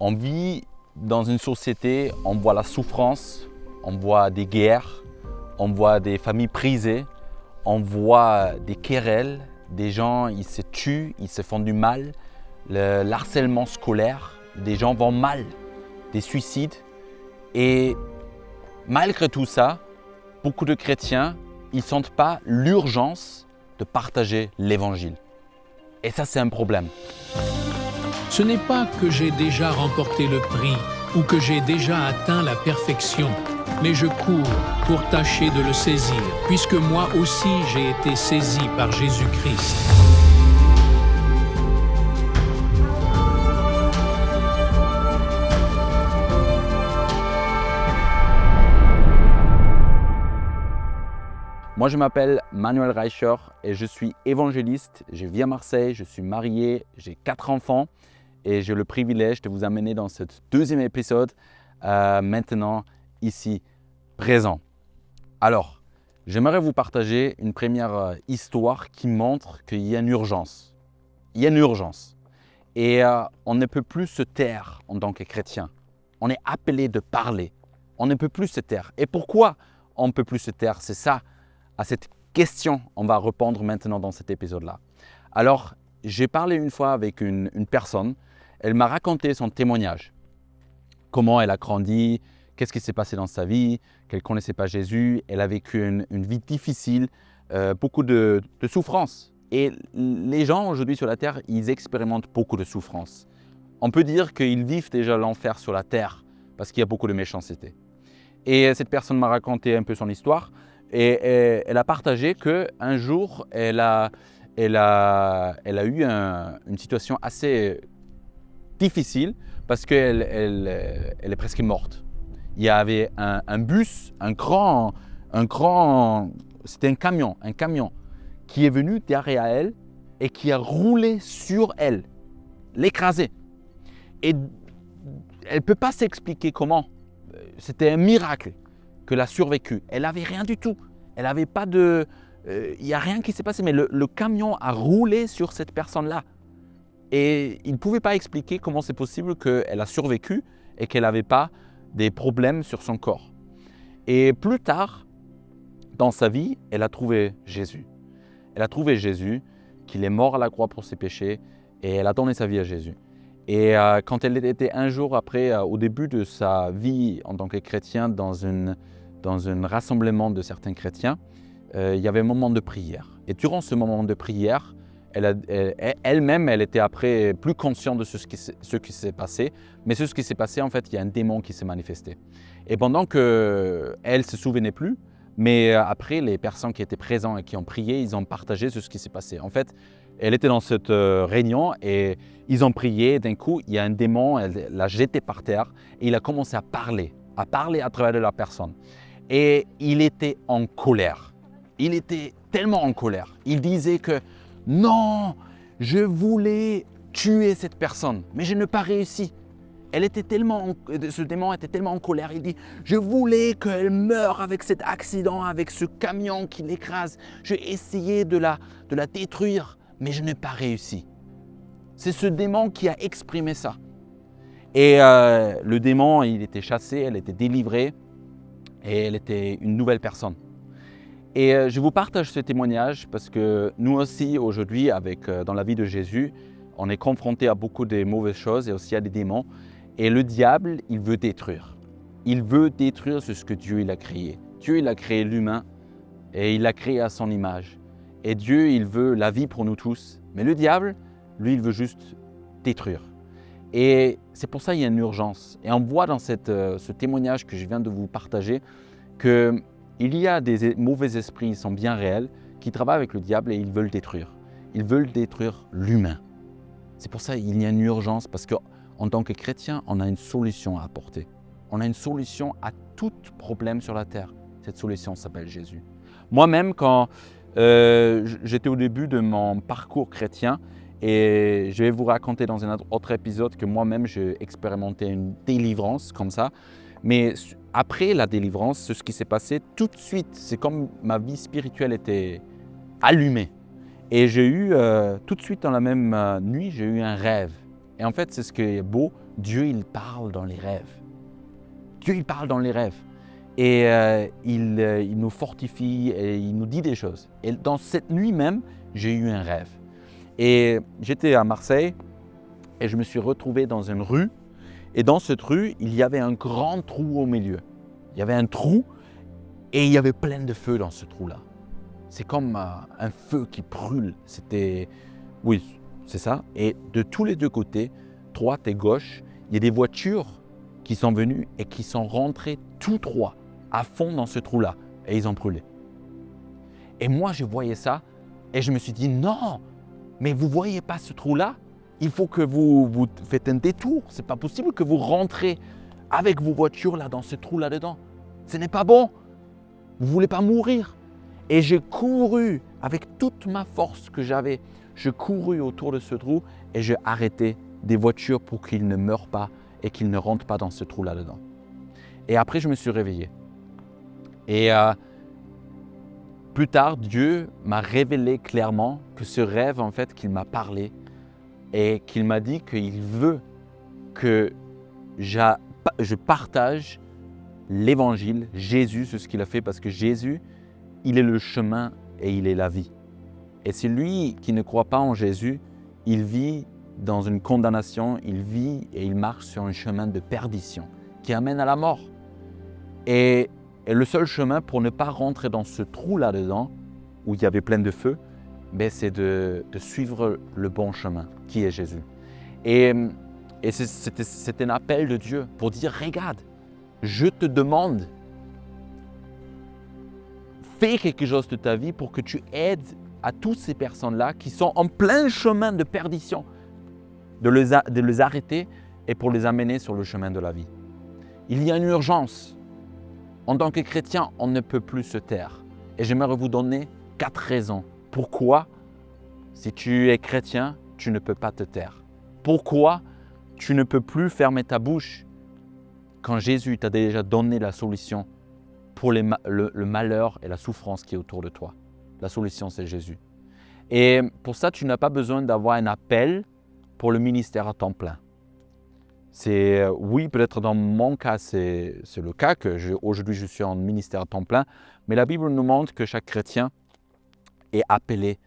On vit dans une société, on voit la souffrance, on voit des guerres, on voit des familles brisées, on voit des querelles, des gens ils se tuent, ils se font du mal, le harcèlement scolaire, des gens vont mal, des suicides. Et malgré tout ça, beaucoup de chrétiens, ils ne sentent pas l'urgence de partager l'évangile. Et ça, c'est un problème. Ce n'est pas que j'ai déjà remporté le prix ou que j'ai déjà atteint la perfection, mais je cours pour tâcher de le saisir, puisque moi aussi j'ai été saisi par Jésus-Christ. Moi, je m'appelle Manuel Reicher et je suis évangéliste. Je vis à Marseille, je suis marié, j'ai 4 enfants et j'ai le privilège de vous amener dans ce deuxième épisode, maintenant, ici, présent. Alors, j'aimerais vous partager une première histoire qui montre qu'il y a une urgence. Il y a une urgence. Et on ne peut plus se taire en tant que chrétien. On est appelé de parler. On ne peut plus se taire. Et pourquoi on ne peut plus se taire? C'est ça. À cette question, on va répondre maintenant dans cet épisode-là. Alors, j'ai parlé une fois avec une personne, elle m'a raconté son témoignage. Comment elle a grandi, qu'est-ce qui s'est passé dans sa vie, qu'elle ne connaissait pas Jésus, elle a vécu une vie difficile, beaucoup de souffrance. Et les gens aujourd'hui sur la terre, ils expérimentent beaucoup de souffrance. On peut dire qu'ils vivent déjà l'enfer sur la terre parce qu'il y a beaucoup de méchanceté. Et cette personne m'a raconté un peu son histoire. Et elle a partagé qu'un jour, elle a eu une situation assez difficile parce qu'elle est presque morte. Il y avait un bus, c'était un camion qui est venu derrière elle et qui a roulé sur elle, l'écraser. Et elle ne peut pas s'expliquer comment. C'était un miracle qu'elle a survécu. Elle n'avait rien du tout. Elle n'avait pas de... Il n'y a rien qui s'est passé, mais le camion a roulé sur cette personne-là. Et il ne pouvait pas expliquer comment c'est possible qu'elle a survécu et qu'elle n'avait pas des problèmes sur son corps. Et plus tard, dans sa vie, elle a trouvé Jésus. Elle a trouvé Jésus, qu'il est mort à la croix pour ses péchés, et elle a donné sa vie à Jésus. Et quand elle était un jour après, au début de sa vie en tant que chrétien, dans un rassemblement de certains chrétiens, il y avait un moment de prière. Et durant ce moment de prière, elle-même, elle était après plus consciente de ce qui s'est passé. Mais ce qui s'est passé, en fait, il y a un démon qui s'est manifesté. Et pendant qu'elle ne se souvenait plus, mais après, les personnes qui étaient présentes et qui ont prié, ils ont partagé ce qui s'est passé. En fait, elle était dans cette réunion et ils ont prié. D'un coup, il y a un démon, elle l'a jeté par terre et il a commencé à parler à travers de la personne. Et il était en colère. Il était tellement en colère. Il disait que non, je voulais tuer cette personne, mais je n'ai pas réussi. Ce démon était tellement en colère. Il dit, je voulais qu'elle meure avec cet accident, avec ce camion qui l'écrase. J'ai essayé de la détruire, mais je n'ai pas réussi. C'est ce démon qui a exprimé ça. Et le démon, il était chassé, elle était délivrée et elle était une nouvelle personne. Et je vous partage ce témoignage parce que nous aussi, aujourd'hui, dans la vie de Jésus, on est confronté à beaucoup de mauvaises choses et aussi à des démons. Et le diable, il veut détruire. Il veut détruire ce que Dieu il a créé. Dieu, il a créé l'humain et il l'a créé à son image. Et Dieu, il veut la vie pour nous tous. Mais le diable, lui, il veut juste détruire. Et c'est pour ça qu'il y a une urgence. Et on voit dans ce témoignage que je viens de vous partager qu'il y a des mauvais esprits, ils sont bien réels, qui travaillent avec le diable et ils veulent détruire. Ils veulent détruire l'humain. C'est pour ça qu'il y a une urgence parce qu'en tant que chrétien, on a une solution à apporter. On a une solution à tout problème sur la terre. Cette solution s'appelle Jésus. Moi-même, quand j'étais au début de mon parcours chrétien, et je vais vous raconter dans un autre épisode que moi-même, j'ai expérimenté une délivrance comme ça. Mais après la délivrance, ce qui s'est passé tout de suite, c'est comme ma vie spirituelle était allumée. Et j'ai eu, tout de suite dans la même nuit, j'ai eu un rêve. Et en fait, c'est ce qui est beau, Dieu, il parle dans les rêves. Dieu, il parle dans les rêves. Et il nous fortifie et il nous dit des choses. Et dans cette nuit même, j'ai eu un rêve. Et j'étais à Marseille et je me suis retrouvé dans une rue. Et dans cette rue, il y avait un grand trou au milieu. Il y avait un trou et il y avait plein de feu dans ce trou-là. C'est comme un feu qui brûle. Oui, c'est ça. Et de tous les deux côtés, droite et gauche, il y a des voitures qui sont venues et qui sont rentrées tous trois à fond dans ce trou-là. Et ils ont brûlé. Et moi, je voyais ça et je me suis dit, non, mais vous ne voyez pas ce trou-là? Il faut que vous faites un détour. Ce n'est pas possible que vous rentrez avec vos voitures là dans ce trou là-dedans. Ce n'est pas bon. Vous ne voulez pas mourir. Et j'ai couru avec toute ma force que j'avais. Je courus autour de ce trou et j'ai arrêté des voitures pour qu'ils ne meurent pas et qu'ils ne rentrent pas dans ce trou là-dedans. Et après, je me suis réveillé. Et plus tard, Dieu m'a révélé clairement que ce rêve, en fait, qu'il m'a parlé et qu'il m'a dit qu'il veut que je partage l'évangile, Jésus, c'est ce qu'il a fait parce que Jésus, il est le chemin et il est la vie. Et celui qui ne croit pas en Jésus, il vit dans une condamnation, il vit et il marche sur un chemin de perdition qui amène à la mort. Et le seul chemin pour ne pas rentrer dans ce trou là-dedans, où il y avait plein de feu, c'est de suivre le bon chemin, qui est Jésus. Et c'était un appel de Dieu pour dire, regarde, je te demande, fais quelque chose de ta vie pour que tu aides à toutes ces personnes-là qui sont en plein chemin de perdition, de les arrêter et pour les amener sur le chemin de la vie. Il y a une urgence. En tant que chrétien, on ne peut plus se taire. Et j'aimerais vous donner 4 raisons. Pourquoi, si tu es chrétien, tu ne peux pas te taire? Pourquoi tu ne peux plus fermer ta bouche quand Jésus t'a déjà donné la solution pour le malheur et la souffrance qui est autour de toi? La solution, c'est Jésus. Et pour ça, tu n'as pas besoin d'avoir un appel pour le ministère à temps plein. Oui, peut-être dans mon cas, c'est le cas qu'aujourd'hui je suis en ministère à temps plein, mais la Bible nous montre que chaque chrétien est appelé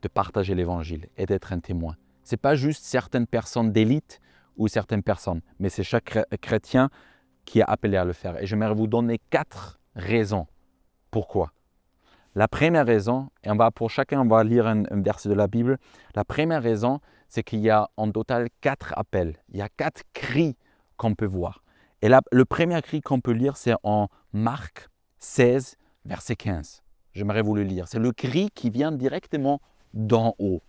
de partager l'évangile et d'être un témoin. Ce n'est pas juste certaines personnes d'élite ou certaines personnes, mais c'est chaque chrétien qui est appelé à le faire. Et j'aimerais vous donner 4 raisons. Pourquoi? La première raison, et pour chacun on va lire un verset de la Bible, la première raison, c'est qu'il y a en total 4 appels. Il y a 4 cris qu'on peut voir. Et là, le premier cri qu'on peut lire, c'est en Marc 16, verset 15. J'aimerais vous le lire. C'est le cri qui vient directement d'en haut.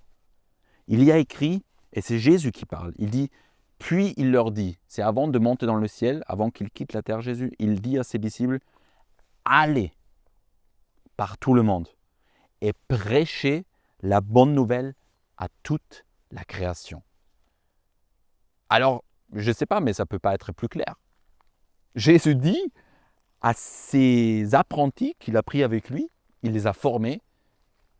Il y a écrit, et c'est Jésus qui parle, il dit, puis il leur dit, c'est avant de monter dans le ciel, avant qu'il quitte la terre, Jésus, il dit à ses disciples, allez par tout le monde et prêchez la bonne nouvelle à toute la création. Alors, je ne sais pas, mais ça ne peut pas être plus clair. Jésus dit à ses apprentis qu'il a pris avec lui, il les a formés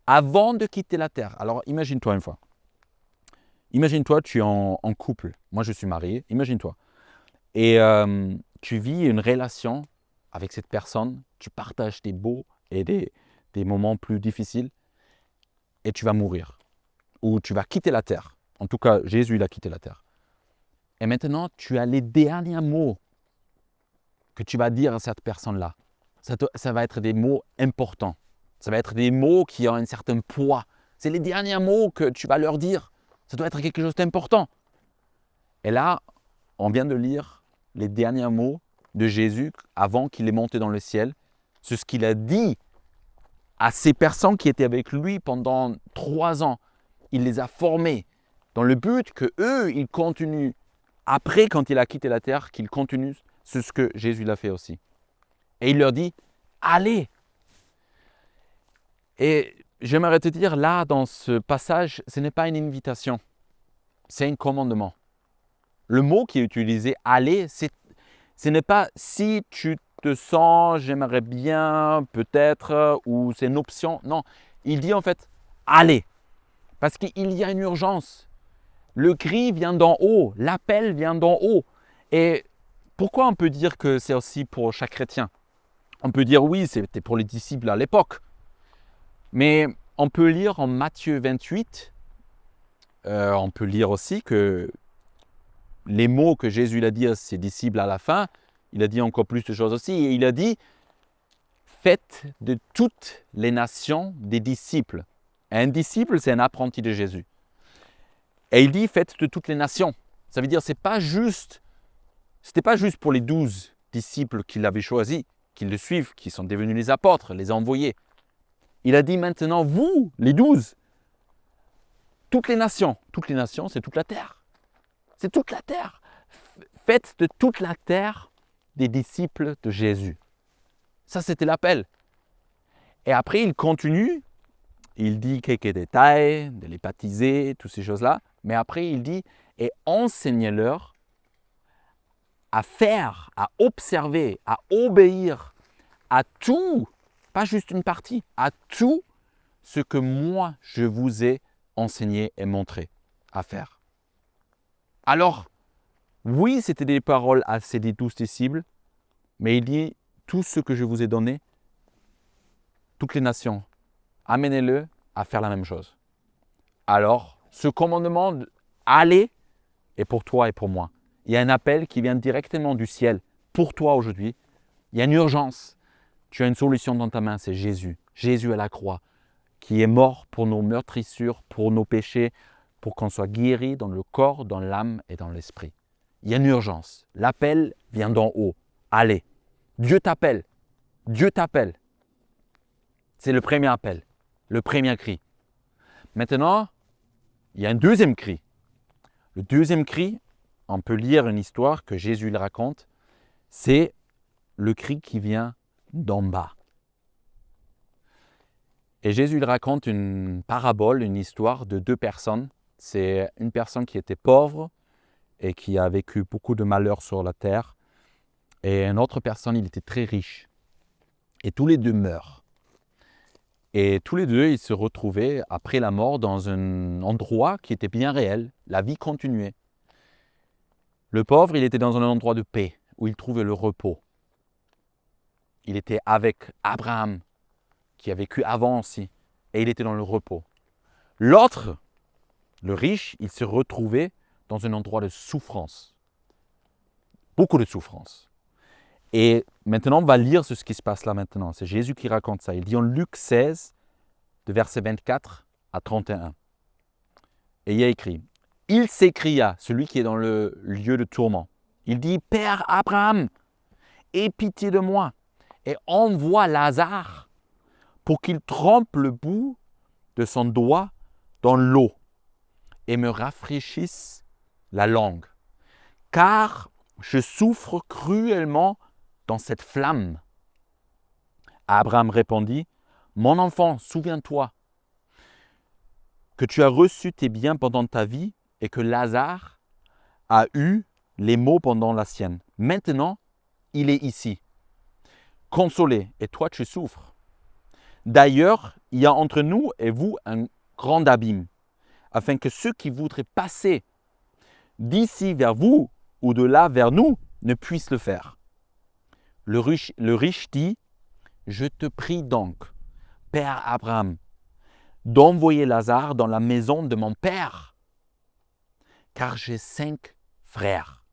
avant de quitter la terre. Alors, imagine-toi une fois. Imagine-toi, tu es en couple. Moi, je suis marié. Imagine-toi. Et tu vis une relation avec cette personne. Tu partages des beaux et des moments plus difficiles. Et tu vas mourir. Ou tu vas quitter la terre. En tout cas, Jésus, il a quitté la terre. Et maintenant, tu as les derniers mots que tu vas dire à cette personne-là. Ça va être des mots importants. Ça va être des mots qui ont un certain poids. C'est les derniers mots que tu vas leur dire. Ça doit être quelque chose d'important. Et là, on vient de lire les derniers mots de Jésus avant qu'il est monté dans le ciel. C'est ce qu'il a dit à ces personnes qui étaient avec lui pendant 3 ans. Il les a formés dans le but qu'eux, ils continuent. Après, quand il a quitté la terre, qu'ils continuent. C'est ce que Jésus l'a fait aussi. Et il leur dit, allez. Et j'aimerais te dire, là, dans ce passage, ce n'est pas une invitation. C'est un commandement. Le mot qui est utilisé, aller, ce n'est pas si tu te sens, j'aimerais bien, peut-être, ou c'est une option. Non, il dit en fait, allez. Parce qu'il y a une urgence. Le cri vient d'en haut, l'appel vient d'en haut. Et pourquoi on peut dire que c'est aussi pour chaque chrétien? On peut dire oui, c'était pour les disciples à l'époque. Mais on peut lire en Matthieu 28, on peut lire aussi que les mots que Jésus a dit à ses disciples à la fin, il a dit encore plus de choses aussi. Et il a dit, faites de toutes les nations des disciples. Un disciple, c'est un apprenti de Jésus. Et il dit, faites de toutes les nations. Ça veut dire, c'était pas juste pour les 12 disciples qu'il avait choisis, qui le suivent, qui sont devenus les apôtres, les envoyés. Il a dit maintenant, vous, les 12, toutes les nations, c'est toute la terre. C'est toute la terre. Faites de toute la terre des disciples de Jésus. Ça, c'était l'appel. Et après, il continue. Il dit quelques détails, de les baptiser, toutes ces choses-là. Mais après, il dit, et enseignez-leur à faire, à observer, à obéir à tout, pas juste une partie, à tout ce que moi, je vous ai enseigné et montré à faire. Alors, oui, c'était des paroles à ces 12 disciples, mais il dit, tout ce que je vous ai donné, toutes les nations, amenez-le à faire la même chose. Alors, ce commandement d'aller est pour toi et pour moi. Il y a un appel qui vient directement du ciel pour toi aujourd'hui. Il y a une urgence. Tu as une solution dans ta main, c'est Jésus. Jésus à la croix, qui est mort pour nos meurtrissures, pour nos péchés, pour qu'on soit guéri dans le corps, dans l'âme et dans l'esprit. Il y a une urgence. L'appel vient d'en haut. Allez. Dieu t'appelle. Dieu t'appelle. C'est le premier appel, le premier cri. Maintenant, il y a un deuxième cri. Le deuxième cri, on peut lire une histoire que Jésus le raconte, c'est le cri qui vient d'en bas. Et Jésus il raconte une parabole, une histoire de 2 personnes. C'est une personne qui était pauvre et qui a vécu beaucoup de malheurs sur la terre. Et une autre personne, il était très riche. Et tous les deux meurent. Et tous les deux, ils se retrouvaient après la mort dans un endroit qui était bien réel. La vie continuait. Le pauvre, il était dans un endroit de paix où il trouvait le repos. Il était avec Abraham, qui a vécu avant aussi, et il était dans le repos. L'autre, le riche, il se retrouvait dans un endroit de souffrance. Beaucoup de souffrance. Et maintenant, on va lire ce qui se passe là maintenant. C'est Jésus qui raconte ça. Il dit en Luc 16, de versets 24 à 31. Et il y a écrit, « Il s'écria, celui qui est dans le lieu de tourment. Il dit, « Père Abraham, aie pitié de moi et envoie Lazare pour qu'il trempe le bout de son doigt dans l'eau et me rafraîchisse la langue. Car je souffre cruellement dans cette flamme. » Abraham répondit, « Mon enfant, souviens-toi que tu as reçu tes biens pendant ta vie et que Lazare a eu les maux pendant la sienne. Maintenant, il est ici, consolé, et toi tu souffres. D'ailleurs, il y a entre nous et vous un grand abîme, afin que ceux qui voudraient passer d'ici vers vous ou de là vers nous ne puissent le faire. » Le riche dit, « Je te prie donc, Père Abraham, d'envoyer Lazare dans la maison de mon père, car j'ai 5 frères. »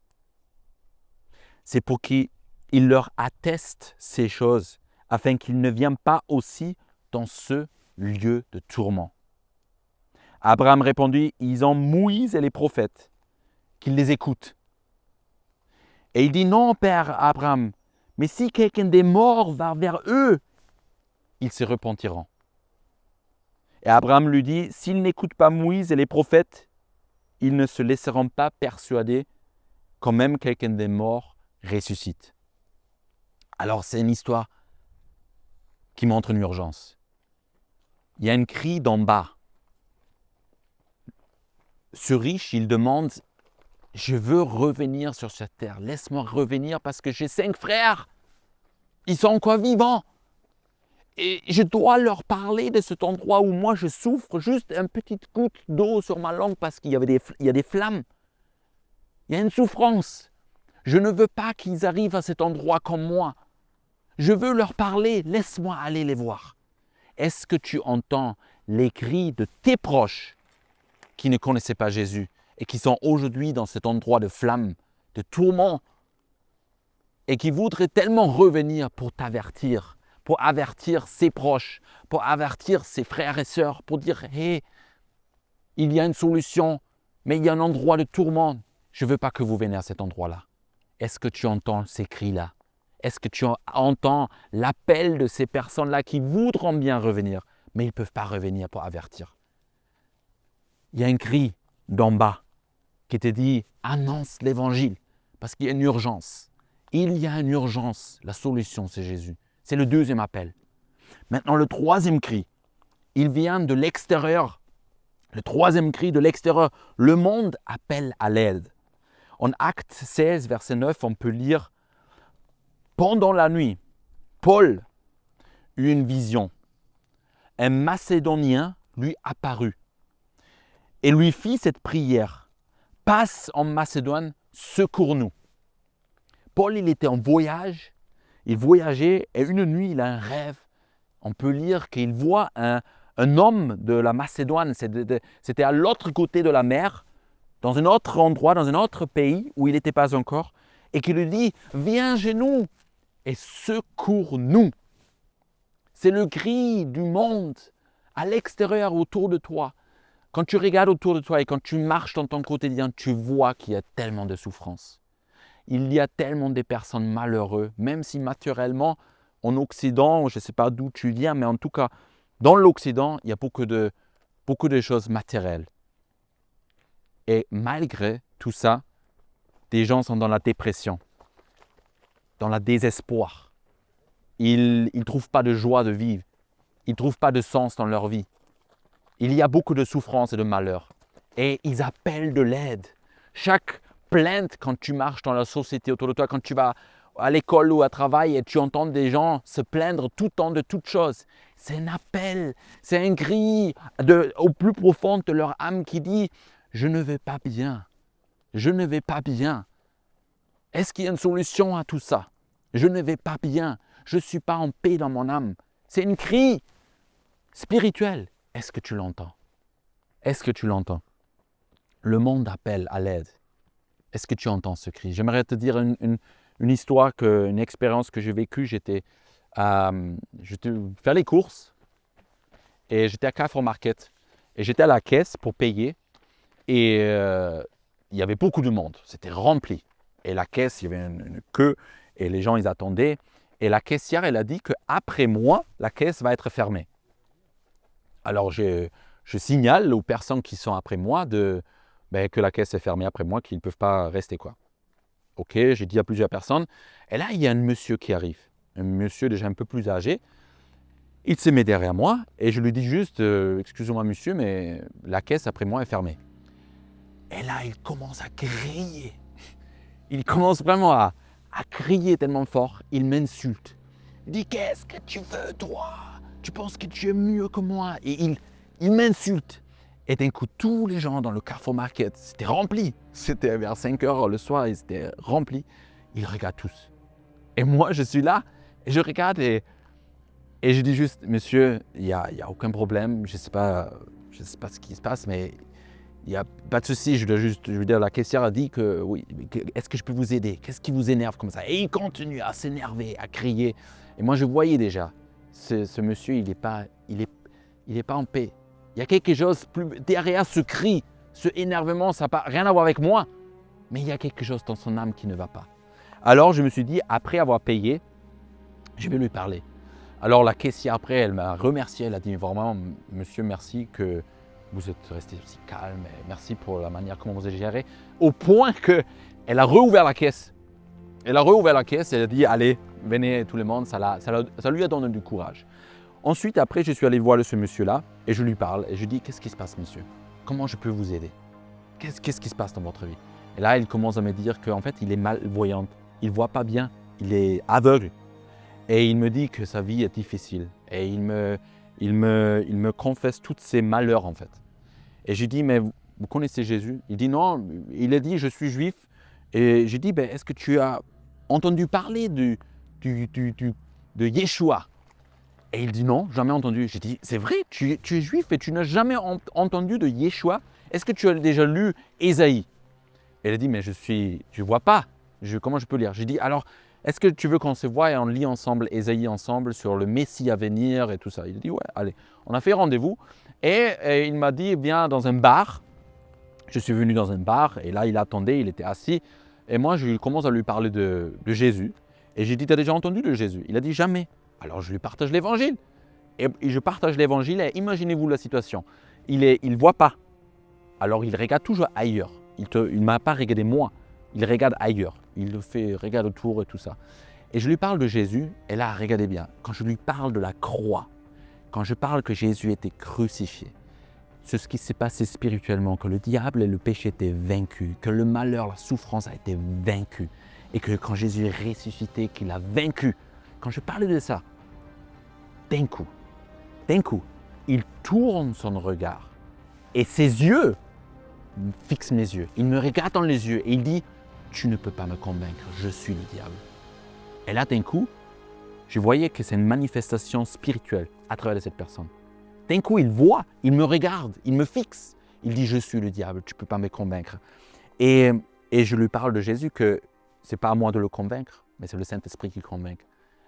C'est pour qu'il leur atteste ces choses, afin qu'ils ne viennent pas aussi dans ce lieu de tourment. Abraham répondit, « Ils ont Moïse et les prophètes, qu'ils les écoutent. » Et il dit, « Non, Père Abraham, mais si quelqu'un des morts va vers eux, ils se repentiront. » Et Abraham lui dit, « S'ils n'écoutent pas Moïse et les prophètes, ils ne se laisseront pas persuader quand même quelqu'un des morts ressuscite. » Alors c'est une histoire qui montre une urgence. Il y a un cri d'en bas. Ce riche, il demande, « Je veux revenir sur cette terre. Laisse-moi revenir parce que j'ai 5 frères. Ils sont encore vivants. Et je dois leur parler de cet endroit où moi je souffre, juste une petite goutte d'eau sur ma langue parce qu'il y a des flammes. Il y a une souffrance. Je ne veux pas qu'ils arrivent à cet endroit comme moi. Je veux leur parler, laisse-moi aller les voir. Est-ce que tu entends les cris de tes proches qui ne connaissaient pas Jésus et qui sont aujourd'hui dans cet endroit de flamme, de tourment et qui voudraient tellement revenir pour t'avertir, pour avertir ses proches, pour avertir ses frères et sœurs, pour dire « Hé, il y a une solution, mais il y a un endroit de tourment. Je ne veux pas que vous veniez à cet endroit-là. » Est-ce que tu entends ces cris-là? Est-ce que tu entends l'appel de ces personnes-là qui voudront bien revenir, mais ils ne peuvent pas revenir pour avertir? Il y a un cri d'en bas qui te dit « Annonce l'évangile » parce qu'il y a une urgence. Il y a une urgence. La solution, c'est Jésus. C'est le deuxième appel. Maintenant, le troisième cri, il vient de l'extérieur. Le troisième cri de l'extérieur. Le monde appelle à l'aide. En Acte 16, verset 9, on peut lire « Pendant la nuit, Paul eut une vision. Un Macédonien lui apparut et lui fit cette prière. « Passe en Macédoine, secours-nous. » Paul, il était en voyage, il voyageait et une nuit, il a un rêve. On peut lire qu'il voit un homme de la Macédoine, c'était à l'autre côté de la mer, dans un autre endroit, dans un autre pays où il n'était pas encore, et qui lui dit « Viens chez nous et secours-nous ». C'est le cri du monde à l'extérieur, autour de toi. Quand tu regardes autour de toi et quand tu marches dans ton quotidien, tu vois qu'il y a tellement de souffrance. Il y a tellement de personnes malheureuses, même si naturellement, en Occident, je ne sais pas d'où tu viens, mais en tout cas, dans l'Occident, il y a beaucoup de choses matérielles. Et malgré tout ça, des gens sont dans la dépression, dans le désespoir. Ils ne trouvent pas de joie de vivre. Ils ne trouvent pas de sens dans leur vie. Il y a beaucoup de souffrance et de malheur. Et ils appellent de l'aide. Chaque plainte, quand tu marches dans la société autour de toi, quand tu vas à l'école ou à travail et tu entends des gens se plaindre tout le temps de toutes choses, c'est un appel, c'est un cri au plus profond de leur âme qui dit « Je ne vais pas bien, je ne vais pas bien. Est-ce qu'il y a une solution à tout ça? Je ne vais pas bien, je ne suis pas en paix dans mon âme. » C'est un cri spirituel. Est-ce que tu l'entends? Est-ce que tu l'entends? Le monde appelle à l'aide. Est-ce que tu entends ce cri? J'aimerais te dire une histoire, une expérience que j'ai vécue. J'étais faire les courses et j'étais à Carrefour Market. Et j'étais à la caisse pour payer et il y avait beaucoup de monde. C'était rempli. Et la caisse, il y avait une queue et les gens, ils attendaient. Et la caissière, elle a dit qu'après moi, la caisse va être fermée. Alors, je signale aux personnes qui sont après moi que la caisse est fermée après moi, qu'ils ne peuvent pas rester, quoi. Ok, j'ai dit à plusieurs personnes. Et là, il y a un monsieur qui arrive. Un monsieur déjà un peu plus âgé. Il se met derrière moi et je lui dis juste « Excusez-moi monsieur, mais la caisse après moi est fermée. » Et là, il commence à crier. Il commence vraiment à crier tellement fort. Il m'insulte. Il dit « Qu'est-ce que tu veux, toi? Tu penses que tu es mieux que moi ?» Et il m'insulte. Et d'un coup, tous les gens dans le Carrefour Market, c'était rempli. C'était vers 5 heures le soir, et c'était rempli. Ils regardent tous. Et moi, je suis là, et je regarde, et je dis juste, monsieur, il n'y a aucun problème, je ne sais pas ce qui se passe, mais il n'y a pas de souci. Je veux dire, la caissière a dit que oui, est-ce que je peux vous aider? Qu'est-ce qui vous énerve comme ça? Et il continue à s'énerver, à crier. Et moi, je voyais déjà, ce monsieur, il n'est pas en paix. Il y a quelque chose derrière ce cri, ce énervement, ça n'a rien à voir avec moi, mais il y a quelque chose dans son âme qui ne va pas. Alors je me suis dit, après avoir payé, je vais lui parler. Alors la caissière après, elle m'a remercié, elle a dit vraiment, monsieur, merci que vous êtes resté aussi calme, et merci pour la manière comment vous avez géré, au point qu'elle a rouvert la caisse. Elle a rouvert la caisse et elle a dit, allez, venez tout le monde, ça lui a donné du courage. Ensuite, après, je suis allé voir ce monsieur-là et je lui parle et je dis « Qu'est-ce qui se passe, monsieur? Comment je peux vous aider? Qu'est-ce qui se passe dans votre vie ?» Et là, il commence à me dire qu'en fait, il est malvoyant, il ne voit pas bien, il est aveugle. Et il me dit que sa vie est difficile. Et il me confesse tous ses malheurs en fait. Et j'ai dit, mais vous connaissez Jésus? Il dit non, il a dit je suis juif. Et j'ai dit, ben, est-ce que tu as entendu parler de Yeshua? Et il dit non, jamais entendu. J'ai dit, c'est vrai, tu es juif et tu n'as jamais entendu de Yeshua? Est-ce que tu as déjà lu Ésaïe? Et il a dit, mais je ne vois pas. Comment je peux lire? J'ai dit, alors, est-ce que tu veux qu'on se voie et on lit ensemble Ésaïe ensemble sur le Messie à venir et tout ça? Il a dit, ouais, allez. On a fait rendez-vous et il m'a dit, viens dans un bar. Je suis venu dans un bar et là, il attendait, il était assis. Et moi, je commence à lui parler de Jésus. Et j'ai dit, tu as déjà entendu de Jésus? Il a dit, jamais. Alors, je lui partage l'évangile. Et je partage l'évangile et imaginez-vous la situation. Il ne voit pas. Alors, il regarde toujours ailleurs. Il ne m'a pas regardé moi. Il regarde ailleurs. Il le fait, regarde autour et tout ça. Et je lui parle de Jésus. Et là, regardez bien. Quand je lui parle de la croix, quand je parle que Jésus était crucifié, c'est ce qui s'est passé spirituellement, que le diable et le péché étaient vaincus, que le malheur, la souffrance a été vaincue. Et que quand Jésus est ressuscité, qu'il a vaincu. Quand je parlais de ça, d'un coup, il tourne son regard et ses yeux fixent mes yeux. Il me regarde dans les yeux et il dit, tu ne peux pas me convaincre, je suis le diable. Et là, d'un coup, je voyais que c'est une manifestation spirituelle à travers cette personne. D'un coup, il voit, il me regarde, il me fixe. Il dit, je suis le diable, tu ne peux pas me convaincre. Et je lui parle de Jésus que ce n'est pas à moi de le convaincre, mais c'est le Saint-Esprit qui convainc.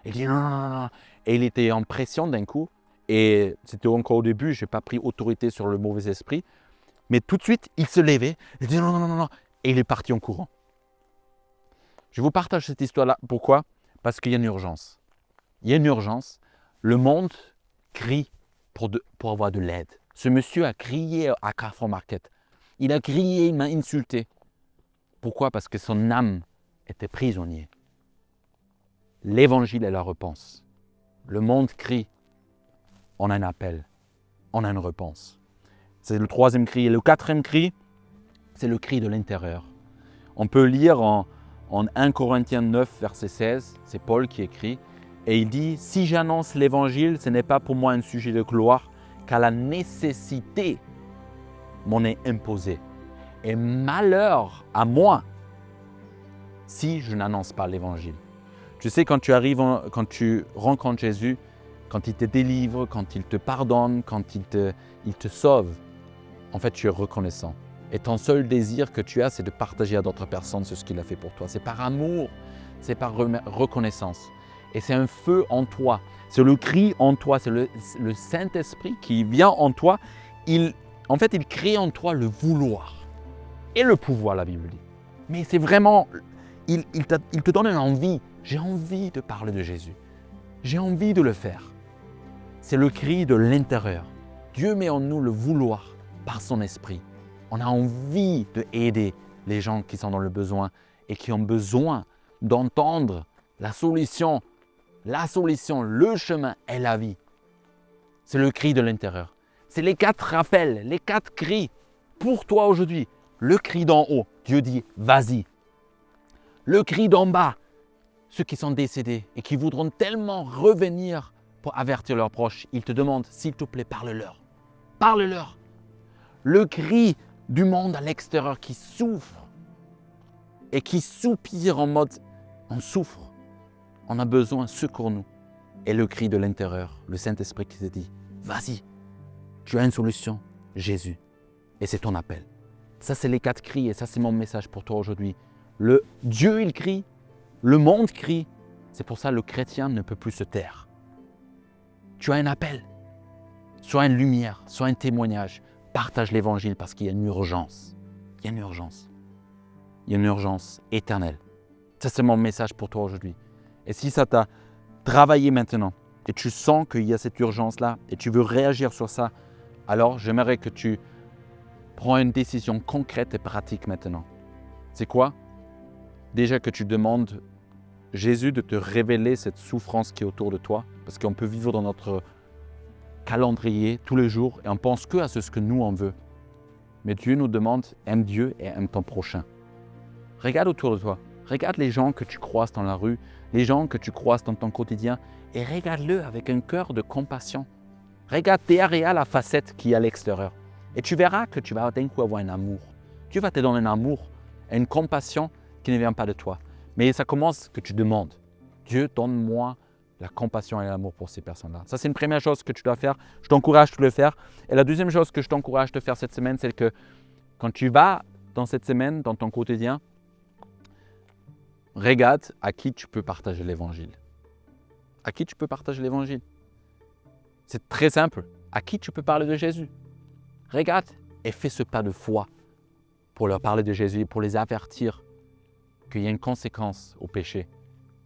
Il dit non. Et il était en pression d'un coup. Et c'était encore au début, je n'ai pas pris autorité sur le mauvais esprit. Mais tout de suite, il se levait. Il dit non. Et il est parti en courant. Je vous partage cette histoire-là. Pourquoi? Parce qu'il y a une urgence. Il y a une urgence. Le monde crie pour avoir de l'aide. Ce monsieur a crié à Carrefour Market. Il a crié, il m'a insulté. Pourquoi? Parce que son âme était prisonnière. L'évangile est la réponse. Le monde crie, on a un appel, on a une réponse. C'est le troisième cri. Et le quatrième cri, c'est le cri de l'intérieur. On peut lire en 1 Corinthiens 9, verset 16, c'est Paul qui écrit, et il dit « Si j'annonce l'évangile, ce n'est pas pour moi un sujet de gloire, car la nécessité m'en est imposée. Et malheur à moi si je n'annonce pas l'évangile. » Tu sais, quand tu rencontres Jésus, quand il te délivre, quand il te pardonne, quand il te sauve, en fait, tu es reconnaissant. Et ton seul désir que tu as, c'est de partager à d'autres personnes ce qu'il a fait pour toi. C'est par amour, c'est par reconnaissance. Et c'est un feu en toi, c'est le cri en toi, c'est le Saint-Esprit qui vient en toi. En fait, il crée en toi le vouloir et le pouvoir, la Bible dit. Mais c'est vraiment, il te donne une envie. J'ai envie de parler de Jésus. J'ai envie de le faire. C'est le cri de l'intérieur. Dieu met en nous le vouloir par son esprit. On a envie d'aider les gens qui sont dans le besoin et qui ont besoin d'entendre la solution, le chemin et la vie. C'est le cri de l'intérieur. C'est les 4 rappels, les 4 cris pour toi aujourd'hui. Le cri d'en haut, Dieu dit « vas-y ». Le cri d'en bas, ceux qui sont décédés et qui voudront tellement revenir pour avertir leurs proches, ils te demandent, s'il te plaît, parle-leur. Parle-leur. Le cri du monde à l'extérieur qui souffre et qui soupire en mode, on souffre, on a besoin, secours-nous. Et le cri de l'intérieur, le Saint-Esprit qui te dit, vas-y, tu as une solution, Jésus. Et c'est ton appel. Ça, c'est les 4 cris et ça, c'est mon message pour toi aujourd'hui. Le Dieu, il crie. Le monde crie, c'est pour ça que le chrétien ne peut plus se taire. Tu as un appel, sois une lumière, sois un témoignage, partage l'évangile parce qu'il y a une urgence. Il y a une urgence. Il y a une urgence éternelle. Ça, c'est mon message pour toi aujourd'hui. Et si ça t'a travaillé maintenant et tu sens qu'il y a cette urgence-là et tu veux réagir sur ça, alors j'aimerais que tu prends une décision concrète et pratique maintenant. C'est quoi? Déjà que tu demandes Jésus de te révéler cette souffrance qui est autour de toi, parce qu'on peut vivre dans notre calendrier tous les jours et on pense que à ce que nous on veut. Mais Dieu nous demande, aime Dieu et aime ton prochain. Regarde autour de toi, Regarde les gens que tu croises dans la rue, les gens que tu croises dans ton quotidien et regarde-le avec un cœur de compassion. Regarde derrière la facette qui est à l'extérieur et tu verras que tu vas d'un coup avoir un amour. Dieu va te donner un amour et une compassion qui ne vient pas de toi. Mais ça commence que tu demandes. Dieu, donne-moi la compassion et l'amour pour ces personnes-là. Ça, c'est une première chose que tu dois faire. Je t'encourage de le faire. Et la deuxième chose que je t'encourage de faire cette semaine, c'est que quand tu vas dans cette semaine, dans ton quotidien, regarde à qui tu peux partager l'évangile. À qui tu peux partager l'évangile? C'est très simple. À qui tu peux parler de Jésus? Regarde et fais ce pas de foi pour leur parler de Jésus et pour les avertir qu'il y a une conséquence au péché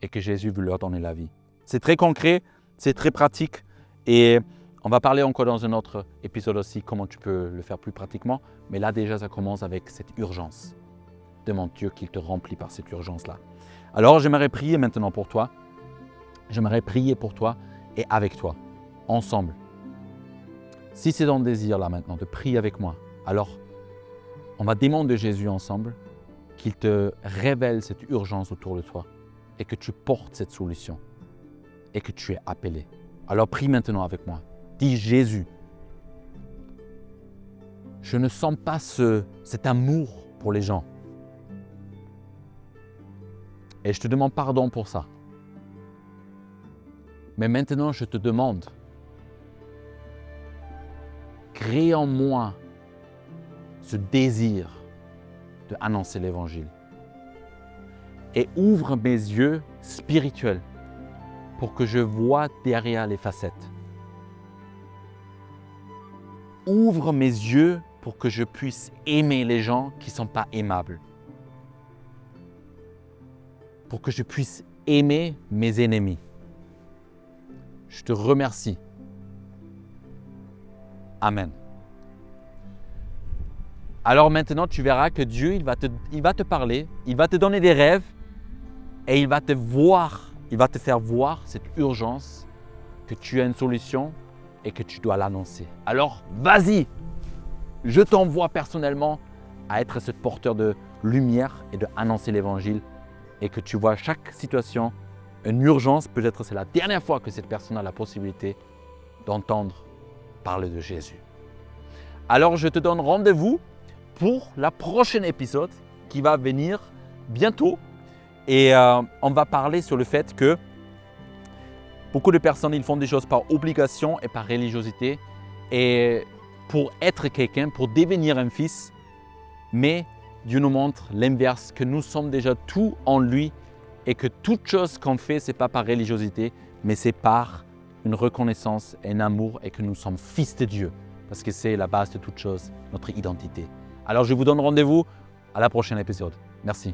et que Jésus veut leur donner la vie. C'est très concret, c'est très pratique et on va parler encore dans un autre épisode aussi comment tu peux le faire plus pratiquement. Mais là déjà, ça commence avec cette urgence. Demande Dieu qu'il te remplit par cette urgence-là. Alors j'aimerais prier maintenant pour toi. J'aimerais prier pour toi et avec toi, ensemble. Si c'est ton désir là maintenant de prier avec moi, alors on va demander de Jésus ensemble qu'il te révèle cette urgence autour de toi et que tu portes cette solution et que tu es appelé. Alors prie maintenant avec moi. Dis Jésus, je ne sens pas cet amour pour les gens. Et je te demande pardon pour ça. Mais maintenant, je te demande, crée en moi ce désir de annoncer l'Évangile. Et ouvre mes yeux spirituels pour que je voie derrière les facettes. Ouvre mes yeux pour que je puisse aimer les gens qui ne sont pas aimables. Pour que je puisse aimer mes ennemis. Je te remercie. Amen. Alors maintenant, tu verras que Dieu, il va te parler, il va te donner des rêves et il va te faire voir cette urgence que tu as une solution et que tu dois l'annoncer. Alors, vas-y, je t'envoie personnellement à être ce porteur de lumière et de annoncer l'Évangile et que tu vois chaque situation, une urgence, peut-être c'est la dernière fois que cette personne a la possibilité d'entendre parler de Jésus. Alors, je te donne rendez-vous pour la prochaine épisode qui va venir bientôt et on va parler sur le fait que beaucoup de personnes, ils font des choses par obligation et par religiosité et pour être quelqu'un, pour devenir un fils, mais Dieu nous montre l'inverse, que nous sommes déjà tout en lui et que toute chose qu'on fait, ce n'est pas par religiosité, mais c'est par une reconnaissance et un amour et que nous sommes fils de Dieu parce que c'est la base de toute chose, notre identité. Alors je vous donne rendez-vous à la prochaine épisode. Merci.